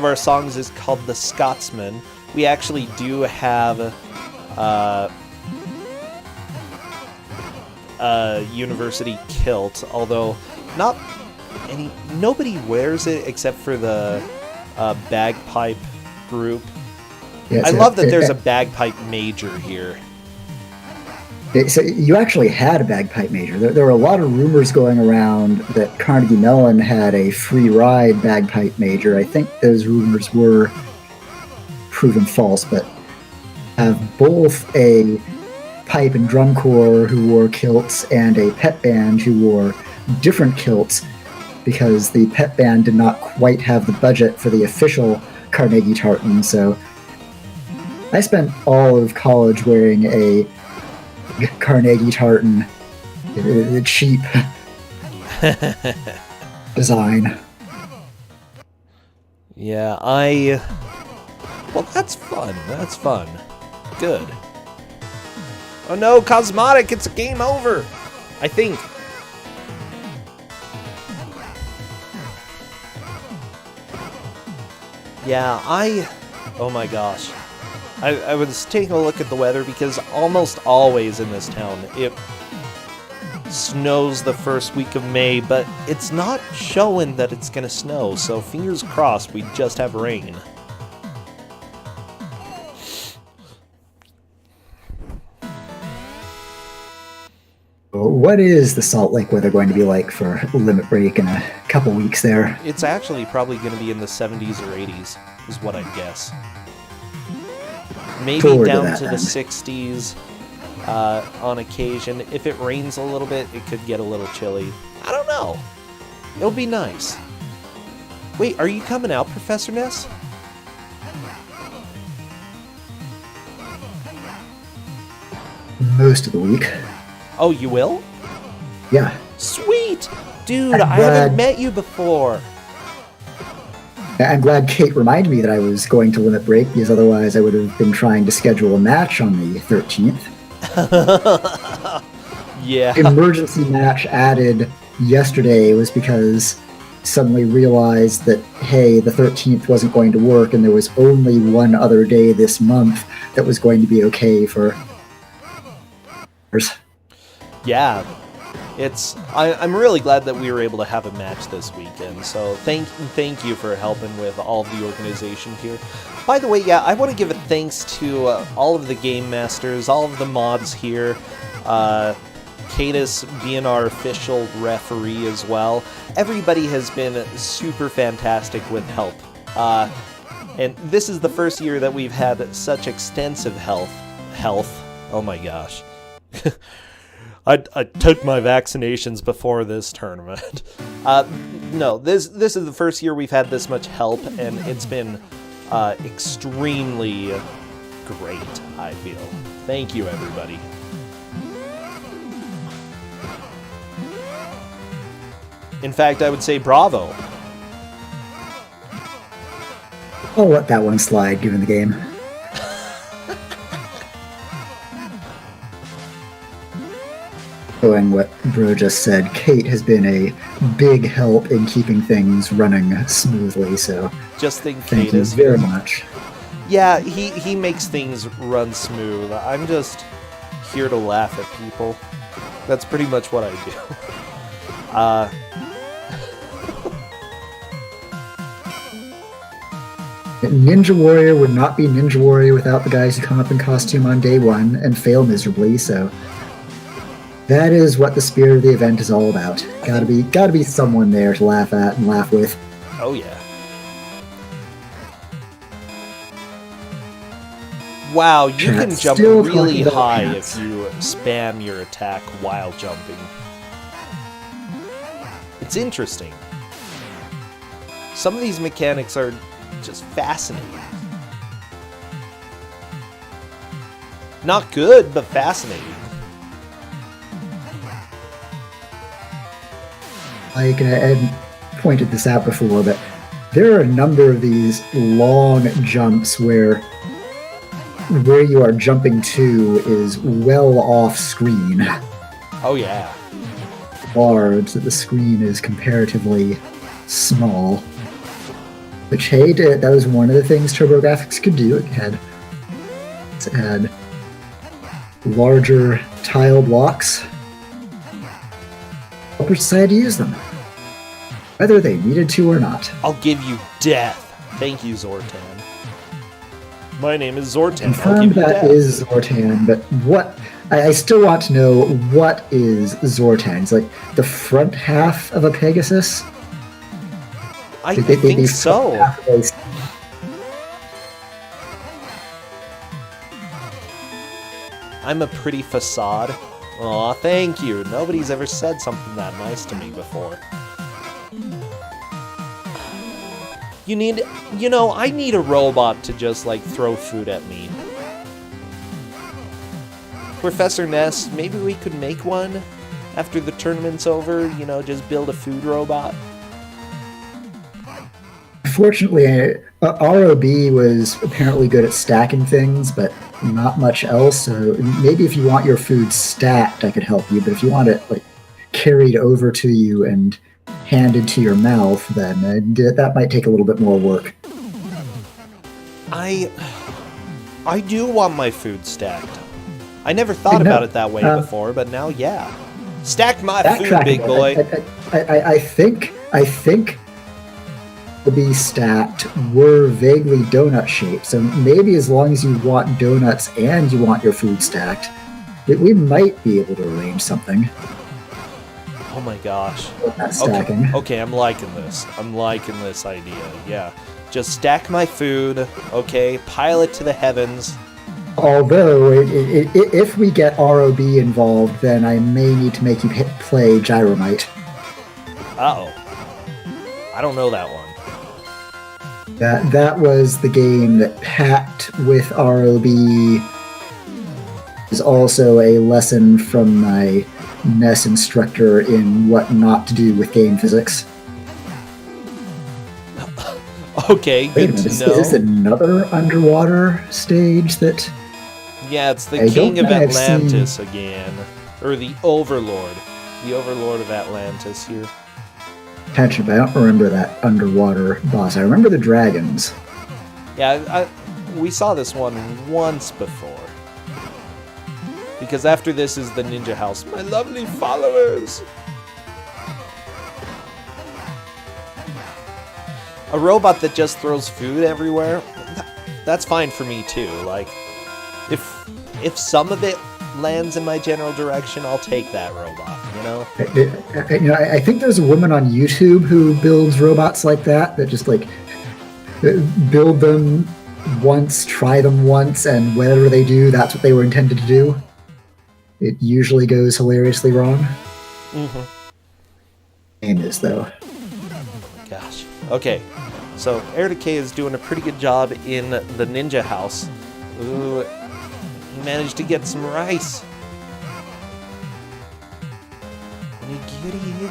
A: our songs is called The Scotsman. We actually do have university kilt, although nobody wears it except for the bagpipe group.
B: Yeah,
A: I love that there's a bagpipe major here.
B: So you actually had a bagpipe major. There were a lot of rumors going around that Carnegie Mellon had a free ride bagpipe major. I think those rumors were proven false, but have both a pipe and drum corps who wore kilts and a pep band who wore different kilts because the pep band did not quite have the budget for the official Carnegie tartan. So I spent all of college wearing a Carnegie tartan, the cheap design.
A: Yeah, well, that's fun. That's fun. Good. Oh no, Cosmotic, it's a game over! I think. Yeah, oh my gosh. I was taking a look at the weather because almost always in this town it snows the first week of May, but it's not showing that it's gonna snow, so fingers crossed we just have rain.
B: What is the Salt Lake weather going to be like for Limit Break in a couple weeks there?
A: It's actually probably going to be in the 70s or 80s, is what I'd guess. Maybe
B: Forward
A: down
B: to
A: to the 60s on occasion. If it rains a little bit, it could get a little chilly. I don't know. It'll be nice. Wait, are you coming out, Professor Ness?
B: Most of the week.
A: Oh, you will?
B: Yeah.
A: Sweet! Dude,
B: I'm
A: I haven't
B: glad-
A: met you before.
B: I'm glad Kate reminded me that I was going to Limit Break, because otherwise I would have been trying to schedule a match on the 13th.
A: Yeah.
B: Emergency match added yesterday was because suddenly realized that, hey, the 13th wasn't going to work, and there was only one other day this month that was going to be okay for...
A: Yeah, I'm really glad that we were able to have a match this weekend. So thank you for helping with all of the organization here. By the way, yeah, I want to give a thanks to all of the game masters, all of the mods here. Cadis being our official referee as well. Everybody has been super fantastic with help. And this is the first year that we've had such extensive health. Oh my gosh. I took my vaccinations before this tournament. No, this is the first year we've had this much help, and it's been extremely great, I feel. Thank you, everybody. In fact, I would say bravo.
B: I'll let that one slide, given the game. Echoing what Bro just said, Kate has been a big help in keeping things running smoothly, so
A: Just think
B: thank
A: Kate
B: you
A: is
B: very much.
A: Yeah, he makes things run smooth. I'm just here to laugh at people. That's pretty much what I do.
B: Ninja Warrior would not be Ninja Warrior without the guys who come up in costume on day one and fail miserably, so that is what the spirit of the event is all about. Gotta be someone there to laugh at and laugh with.
A: Oh yeah. Wow, you
B: Chat
A: can jump
B: still
A: really
B: talking about
A: high
B: cats.
A: if you spam your attack while jumping. It's interesting. Some of these mechanics are just fascinating. Not good, but fascinating.
B: Like, and I pointed this out before, but there are a number of these long jumps where you are jumping to is well off screen.
A: Oh yeah.
B: Large, that the screen is comparatively small. Which, hey, that was one of the things TurboGrafx could do. It had larger tile blocks. Helpers decided to use them, whether they needed to or not.
A: I'll give you death. Thank you, Zortan. My name is Zortan. I'll
B: Confirmed
A: give you
B: that
A: death.
B: is Zortan, but what? I still want to know what is Zortan. It's like the front half of a Pegasus.
A: I
B: They
A: think so. I'm a pretty facade. Aw, thank you. Nobody's ever said something that nice to me before. I need a robot to just, like, throw food at me. Professor Ness, maybe we could make one after the tournament's over, just build a food robot.
B: Fortunately, ROB was apparently good at stacking things, but not much else. So maybe if you want your food stacked, I could help you. But if you want it like carried over to you and handed to your mouth, then that might take a little bit more work.
A: I do want my food stacked. I never thought about it that way before, but now, yeah. Stack my food, big boy.
B: I think to be stacked were vaguely donut shaped. So maybe as long as you want donuts and you want your food stacked, we might be able to arrange something.
A: Oh my gosh.
B: With that stacking.
A: Okay, I'm liking this. I'm liking this idea, yeah. Just stack my food, okay? Pile it to the heavens.
B: Although, if we get ROB involved, then I may need to make you play Gyromite.
A: Uh-oh. I don't know that one.
B: That was the game that packed with ROB. Is also a lesson from my NES instructor in what not to do with game physics.
A: Okay, good to know.
B: Is this another underwater stage that...
A: Yeah, it's the King of Atlantis again. Or the Overlord. The Overlord of Atlantis here.
B: Attention, but I don't remember that underwater boss. I remember the dragons.
A: Yeah, we saw this one once before. Because after this is the Ninja House. My lovely followers! A robot that just throws food everywhere? That's fine for me too. Like, if some of it lands in my general direction, I'll take that robot, you know?
B: I think there's a woman on YouTube who builds robots like that just like build them once, try them once, and whatever they do, that's what they were intended to do. It usually goes hilariously wrong.
A: Mm-hmm.
B: Name is, though.
A: Gosh. Okay, so Air Decay is doing a pretty good job in the ninja house. Ooh, he managed to get some rice. Nigiri.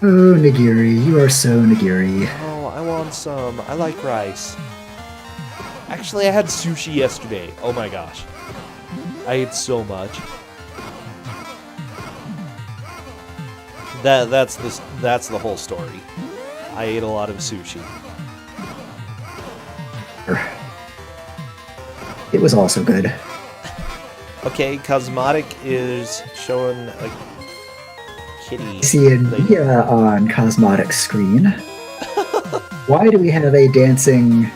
B: Oh, Nigiri, you are so Nigiri.
A: Oh, I want some. I like rice. Actually, I had sushi yesterday. Oh my gosh. I ate so much. That's the whole story. I ate a lot of sushi.
B: It was also good.
A: Okay, Cosmotic is showing a kitty.
B: See a
A: lady.
B: Nia on Cosmotic's screen. Why do we have a dancing...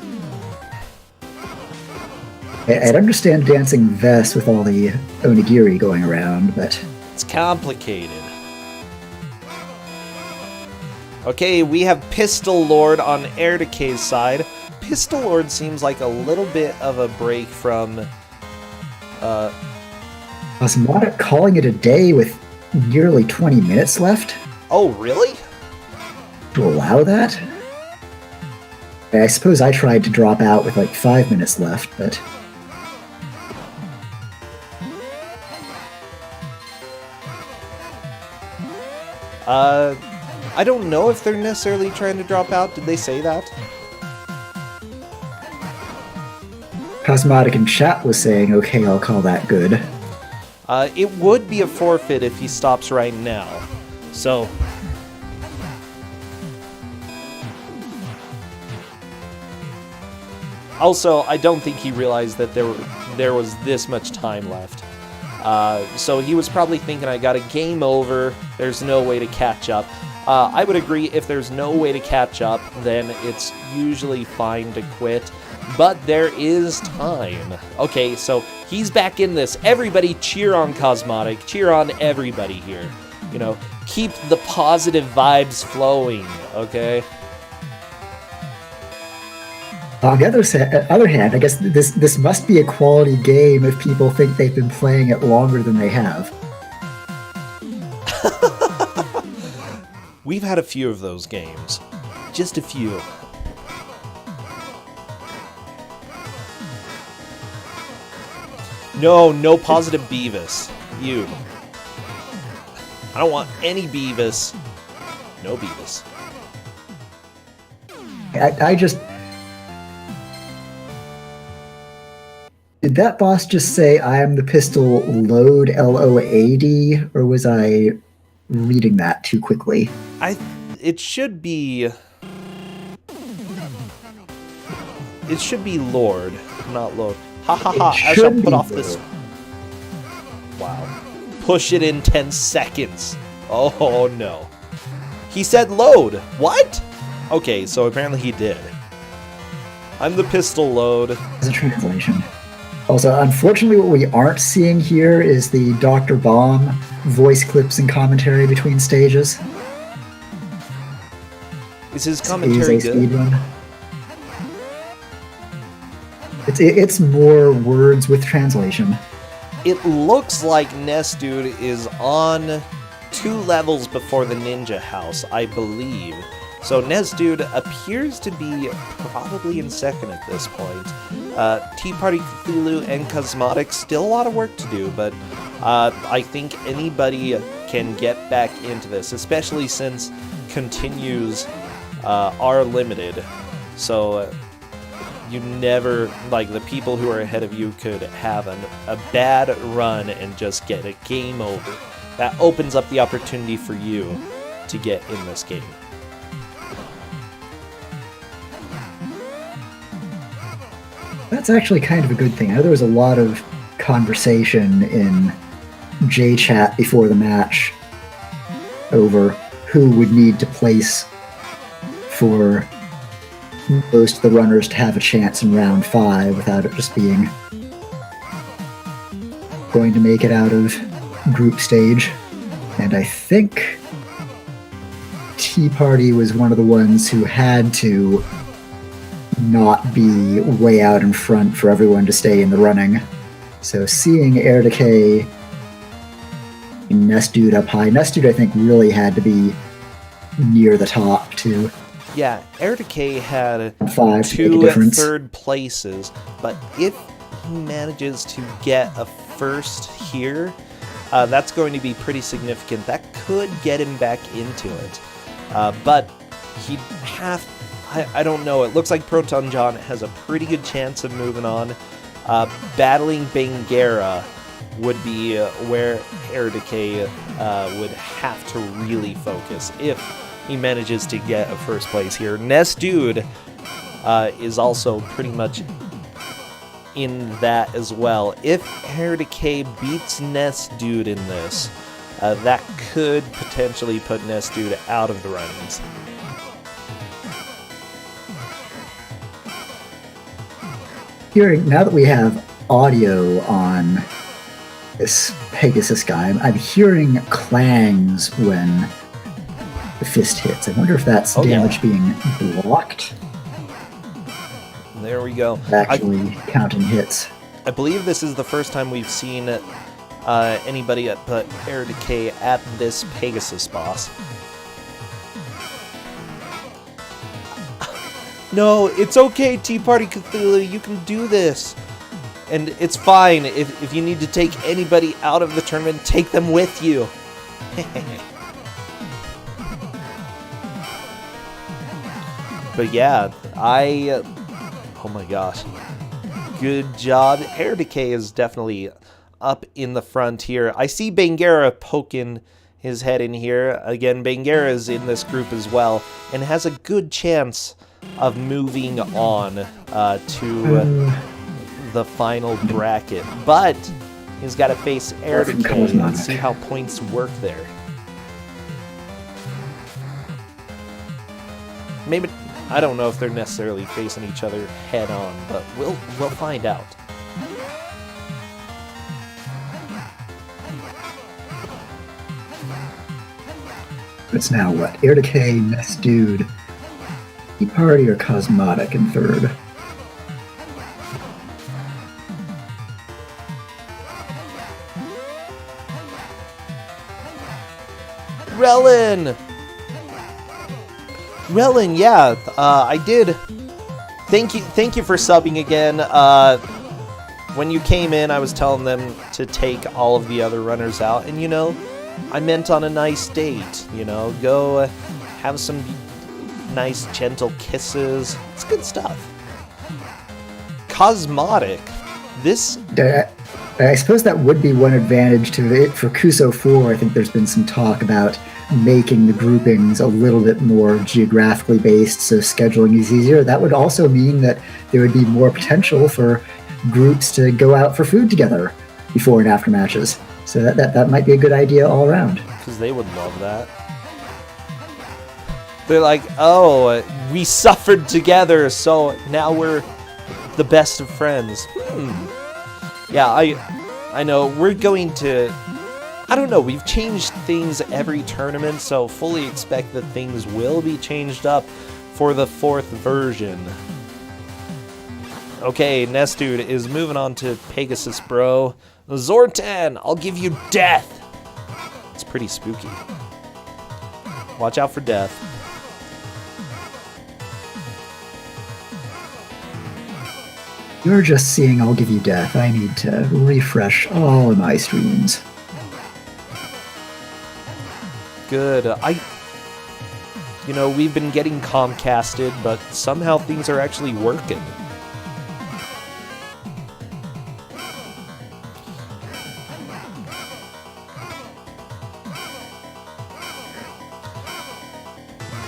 B: I'd understand dancing vest with all the onigiri going around, but...
A: It's complicated. Okay, we have Pistol Lord on Air Decay's side. Pistol Lord seems like a little bit of a break from...
B: Cosmotic calling it a day with nearly 20 minutes left?
A: Oh, really?
B: To allow that? I suppose I tried to drop out with like 5 minutes left, but...
A: I don't know if they're necessarily trying to drop out. Did they say that?
B: Cosmotic in chat was saying, okay, I'll call that good.
A: It would be a forfeit if he stops right now. So... Also, I don't think he realized that there was this much time left. So he was probably thinking, I got a game over, there's no way to catch up. I would agree, if there's no way to catch up, then it's usually fine to quit. But there is time. Okay, so he's back in this. Everybody cheer on Cosmotic. Cheer on everybody here. You know, keep the positive vibes flowing, okay?
B: On the other hand, I guess this must be a quality game if people think they've been playing it longer than they have.
A: We've had a few of those games. Just a few. No positive Beavis. You. I don't want any Beavis. No Beavis.
B: I just... Did that boss just say, I am the pistol load, L-O-A-D, or was I reading that too quickly?
A: It should be... It should be Lord, not Load. Ha ha ha, I shall put off this... Wow. Push it in 10 seconds. Oh no. He said load. What? Okay, so apparently he did. I'm the pistol load.
B: As a translation. Also, unfortunately, what we aren't seeing here is the Dr. Bomb voice clips and commentary between stages.
A: Is his commentary good?
B: It's more words with translation.
A: It looks like Nesdude is on 2 levels before the Ninja House, I believe. So Nesdude appears to be probably in second at this point. Tea Party Cthulhu and Cosmotic, still a lot of work to do, but I think anybody can get back into this, especially since continues are limited. So you never, like, the people who are ahead of you could have a bad run and just get a game over. That opens up the opportunity for you to get in this game.
B: That's actually kind of a good thing. I know there was a lot of conversation in J-Chat before the match over who would need to place for most of the runners to have a chance in round 5 without it just being going to make it out of group stage. And I think Tea Party was one of the ones who had to not be way out in front for everyone to stay in the running. So seeing Air Decay, Nest Dude up high. Nest Dude, I think, really had to be near the top, too.
A: Yeah, Air Decay had
B: 5 to make a
A: 2
B: difference.
A: third places, but if he manages to get a first here, that's going to be pretty significant. That could get him back into it. But he'd have... I don't know. It looks like Proton John has a pretty good chance of moving on. Battling Bangera would be where Air Decay would have to really focus if he manages to get a first place here. Nest Dude is also pretty much in that as well. If Air Decay beats Nest Dude in this, that could potentially put Nest Dude out of the runnings.
B: Now that we have audio on this Pegasus guy, I'm hearing clangs when the fist hits. I wonder if that's damage being blocked.
A: There we go.
B: Actually counting hits.
A: I believe this is the first time we've seen anybody put Air Decay at this Pegasus boss. No, it's okay, Tea Party Cthulhu, you can do this. And it's fine, if you need to take anybody out of the tournament, take them with you. But yeah, oh my gosh. Good job. Air Decay is definitely up in the front here. I see Bangera poking his head in here. Again, Bangera is in this group as well, and has a good chance of moving on to the final bracket. But he's got to face Air Decay and see how points work there. Maybe, I don't know if they're necessarily facing each other head on, but we'll find out.
B: It's now what? Air Decay, Nest Dude, Tea Party, or Cosmotic in third?
A: Relin, yeah, I did. Thank you for subbing again. When you came in, I was telling them to take all of the other runners out, and you know, I meant on a nice date. You know, go have some nice gentle kisses. It's good stuff. Cosmotic. This.
B: I suppose that would be one advantage to it. For Kuso 4, I think there's been some talk about making the groupings a little bit more geographically based, so scheduling is easier. That would also mean that there would be more potential for groups to go out for food together before and after matches. So that might be a good idea all around.
A: Because they would love that. They're like, oh, we suffered together, so now we're the best of friends. Yeah, I know, we're going to... I don't know, we've changed things every tournament, so fully expect that things will be changed up for the 4th version. Okay, Nest Dude is moving on to Pegasus Bro. Zortan, I'll give you death! It's pretty spooky. Watch out for death.
B: You're just seeing I'll Give You Death. I need to refresh all of my streams.
A: Good. You know, we've been getting Comcasted, but somehow things are actually working.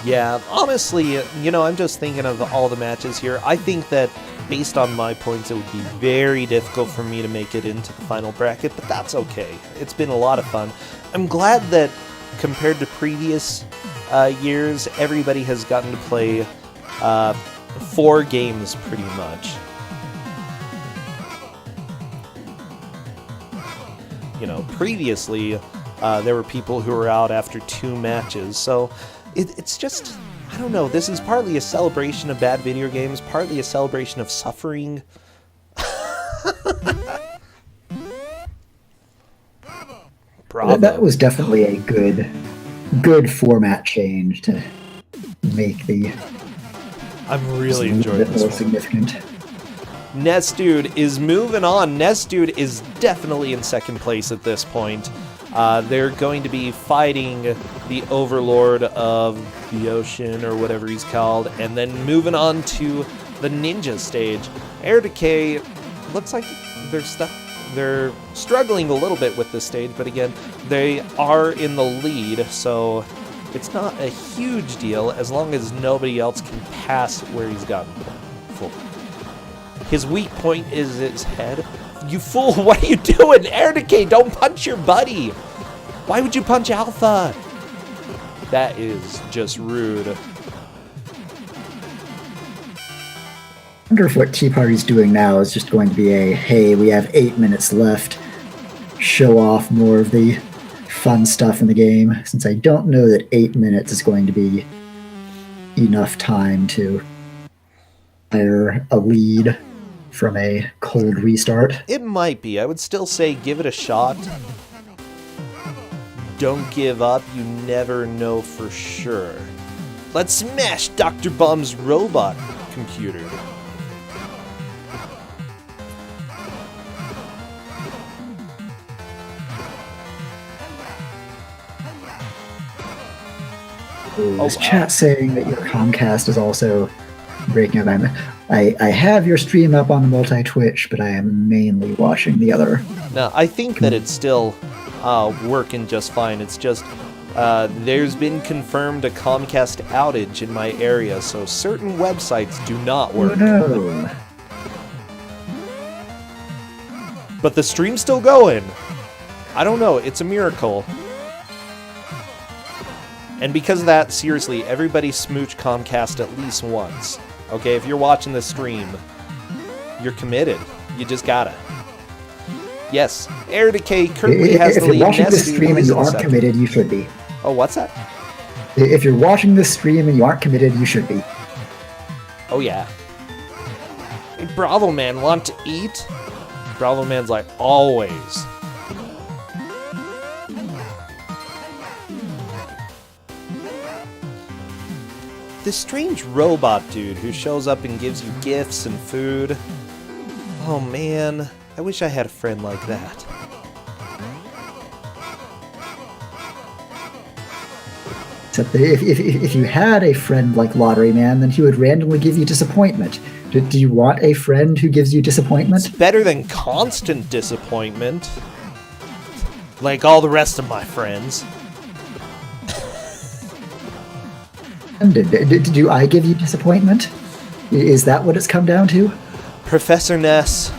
A: Yeah, honestly, you know, I'm just thinking of all the matches here. I think that based on my points, it would be very difficult for me to make it into the final bracket, but that's okay. It's been a lot of fun. I'm glad that compared to previous years, everybody has gotten to play 4 games pretty much. previously there were people who were out after 2 matches. So it's just, I don't know, this is partly a celebration of bad video games, partly a celebration of suffering. Bravo.
B: That was definitely a good format change to make the
A: I'm really
B: a little
A: enjoying
B: bit
A: this
B: more
A: one.
B: significant.
A: Nestude is moving on. Nestude is definitely in second place at this point. They're going to be fighting the Overlord of the Ocean, or whatever he's called, and then moving on to the Ninja stage. Air Decay looks like they're struggling a little bit with this stage, but again, they are in the lead, so it's not a huge deal as long as nobody else can pass where he's gotten full. His weak point is his head. You fool, what are you doing? Air Decay, don't punch your buddy. Why would you punch Alpha? That is just rude.
B: I wonder if what Tea Party's doing now is just going to be a, hey, we have 8 minutes left, show off more of the fun stuff in the game, since I don't know that 8 minutes is going to be enough time to hire a lead from a cold restart.
A: It might be. I would still say give it a shot. Don't give up. You never know for sure. Let's smash Dr. Bomb's robot computer.
B: There's
A: wow.
B: chat saying that your Comcast is also breaking up. I have your stream up on the multi-Twitch, but I am mainly watching the other.
A: No, I think that it's still working just fine. It's just there's been confirmed a Comcast outage in my area, so certain websites do not
B: Oh
A: work.
B: no.
A: But the stream's still going. I don't know. It's a miracle. And because of that, seriously, everybody smooch Comcast at least once. Okay, if you're watching the stream, you're committed. You just gotta. Yes, Air Decay currently has
B: If
A: the
B: you're
A: lead.
B: watching this
A: Nestude
B: stream and
A: is
B: you
A: in
B: aren't
A: second.
B: committed, you should be.
A: Oh, what's that?
B: If you're watching this stream and you aren't committed, you should be.
A: Oh, yeah. Hey, Bravo Man, want to eat? Bravo Man's like, always. This strange robot dude who shows up and gives you gifts and food. Oh man, I wish I had a friend like that.
B: Except that if you had a friend like Lottery Man, then he would randomly give you disappointment. Do you want a friend who gives you
A: It's
B: disappointment?
A: better than constant disappointment. Like all the rest of my friends.
B: Do I give you disappointment? Is that what it's come down to?
A: Professor Ness.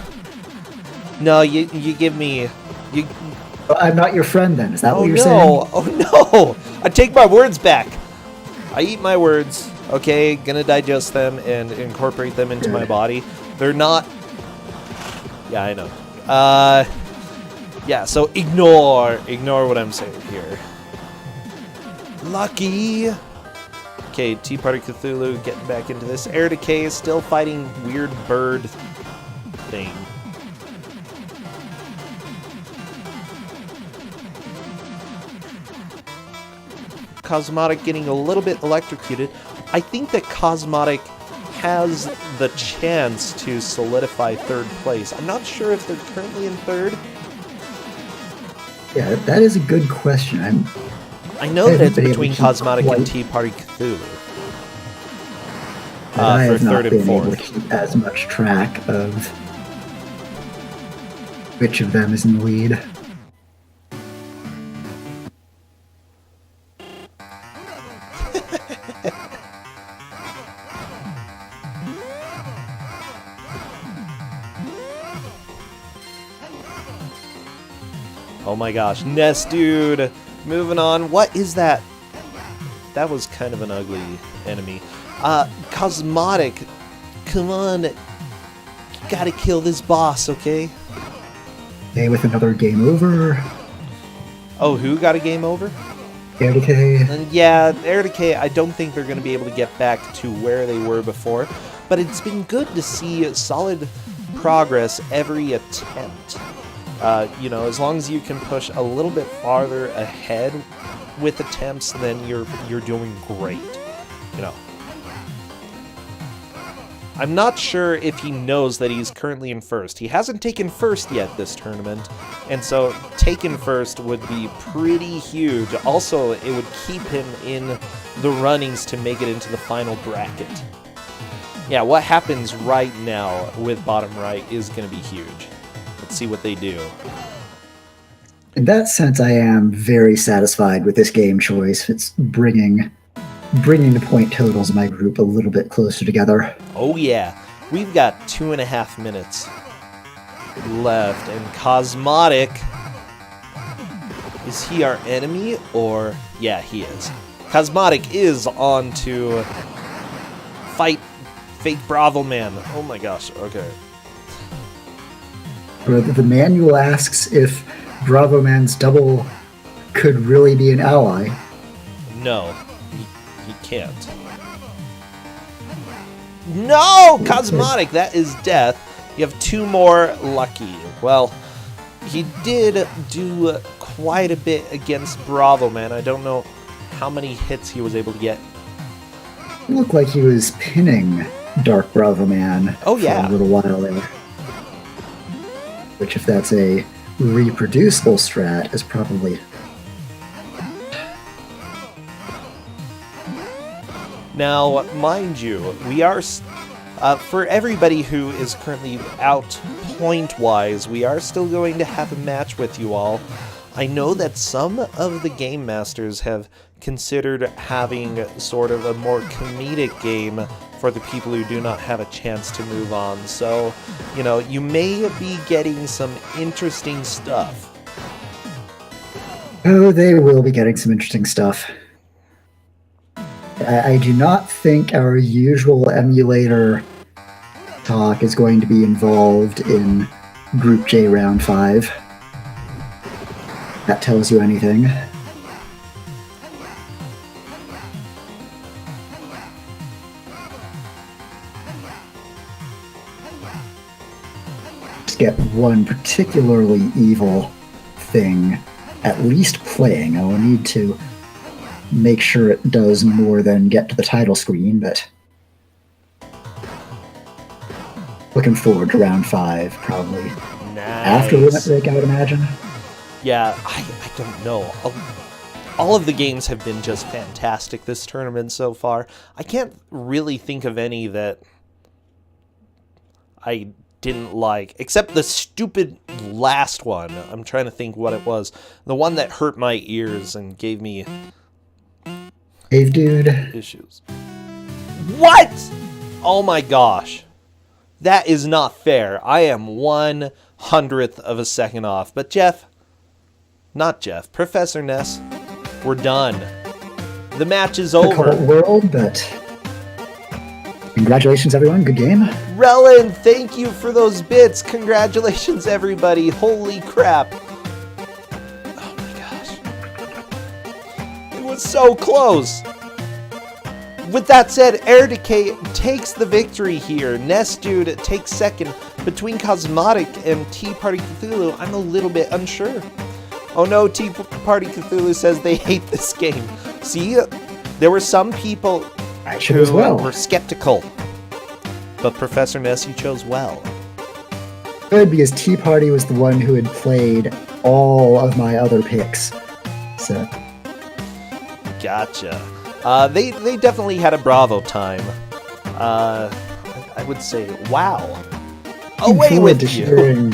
A: No, you give me... You,
B: I'm not your friend then. Is that
A: oh
B: what you're
A: no!
B: saying?
A: Oh no! I take my words back. I eat my words. Okay, gonna digest them and incorporate them into my
B: Good.
A: body. They're not. Yeah, I know. Yeah. So ignore what I'm saying here. Lucky. Okay, Tea Party Cthulhu getting back into this. Air Decay is still fighting weird bird thing. Cosmotic getting a little bit electrocuted. I think that Cosmotic has the chance to solidify third place. I'm not sure if they're currently in third.
B: Yeah, that is a good question.
A: I know that it's
B: Everybody
A: between
B: keep
A: Cosmotic and
B: quiet.
A: Tea Party Cthulhu.
B: I
A: For
B: have not
A: third and
B: been able to
A: fourth.
B: keep as much track of which of them is in the lead.
A: Oh my gosh, Nest Dude! Moving on. What is that? That was kind of an ugly enemy. Cosmotic, come on. You gotta kill this boss, okay?
B: Hey, with another game over.
A: Oh, who got a game over?
B: Air Decay.
A: And yeah, Air Decay, I don't think they're going to be able to get back to where they were before, but it's been good to see solid progress every attempt. You know, as long as you can push a little bit farther ahead with attempts, then you're doing great. You know, I'm not sure if he knows that he's currently in first. He hasn't taken first yet this tournament, and so taking first would be pretty huge. Also, it would keep him in the runnings to make it into the final bracket. Yeah, what happens right now with bottom right is going to be huge. Let's see what they do.
B: In that sense, I am very satisfied with this game choice. It's bringing the point totals of my group a little bit closer together.
A: Oh yeah, we've got 2.5 minutes left, and Cosmotic, is he our enemy, or, yeah, he is. Cosmotic is on to fight Fake Bravo Man. Oh my gosh, okay.
B: The manual asks if Bravo Man's double could really be an ally.
A: No, he can't. No! Cosmotic, that is death. You have 2 more lucky. Well, he did do quite a bit against Bravo Man. I don't know how many hits he was able to get.
B: It looked like he was pinning Dark Bravo Man for a little while there. Which, if that's a reproducible strat, is probably...
A: Now, mind you, we are, for everybody who is currently out point-wise, we are still going to have a match with you all. I know that some of the game masters have considered having sort of a more comedic game for the people who do not have a chance to move on. So, you know, you may be getting some interesting stuff.
B: Oh, they will be getting some interesting stuff. I do not think our usual emulator talk is going to be involved in Group J Round 5. That tells you anything. Just get one particularly evil thing at least playing. I will need to make sure it does more than get to the title screen, but looking forward to round 5, probably.
A: Nice.
B: After Limit Break, I would imagine.
A: Yeah, I don't know. All of the games have been just fantastic this tournament so far. I can't really think of any that I didn't like, except the stupid last one. I'm trying to think what it was. The one that hurt my ears and gave me
B: Cave Dude.
A: issues. What? Oh my gosh. That is not fair. I am 1/100th of a second off. But Professor Ness, we're done. The match is over.
B: Difficult world, but congratulations, everyone. Good game.
A: Relin, thank you for those bits. Congratulations, everybody. Holy crap. Oh my gosh. It was so close. With that said, Air Decay takes the victory here. Nest Dude takes second. Between Cosmotic and Tea Party Cthulhu, I'm a little bit unsure. Oh no, Tea Party Cthulhu says they hate this game. See, there were some people who were skeptical. But Professor Ness, you chose well.
B: Good, because Tea Party was the one who had played all of my other picks. So.
A: Gotcha. They definitely had a Bravo time. I would say, wow. Away with you.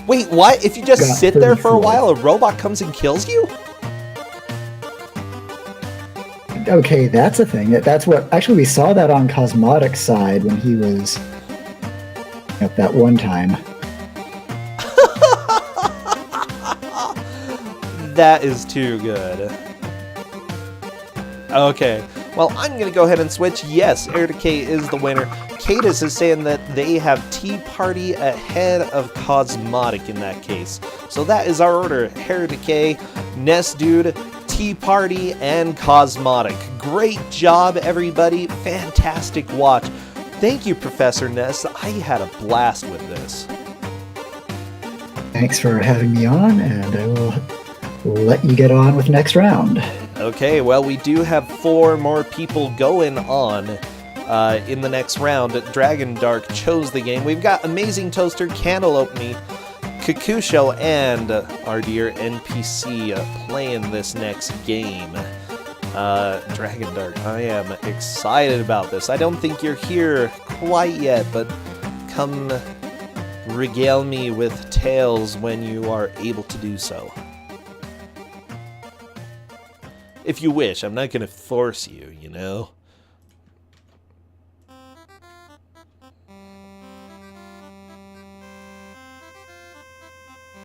A: Wait, what? If you just sit there for a while, a robot comes and kills you?
B: Okay, that's a thing. That's what... Actually, we saw that on Cosmotic's side when he was... at that one time.
A: That is too good. Okay, well, I'm going to go ahead and switch. Yes, Air Decay is the winner. Cadus is saying that they have Tea Party ahead of Cosmotic in that case. So that is our order. Heredecay, Nest Dude, Tea Party, and Cosmotic. Great job, everybody. Fantastic watch. Thank you, Professor Ness. I had a blast with this.
B: Thanks for having me on, and I will let you get on with the next round.
A: Okay, well, we do have 4 more people going on in the next round. Dragon Dark chose the game. We've got Amazing Toaster, Cantaloupe Me, Kakusho, and our dear NPC playing this next game. Dragon Dark, I am excited about this. I don't think you're here quite yet, but come regale me with tales when you are able to do so. If you wish, I'm not going to force you, you know?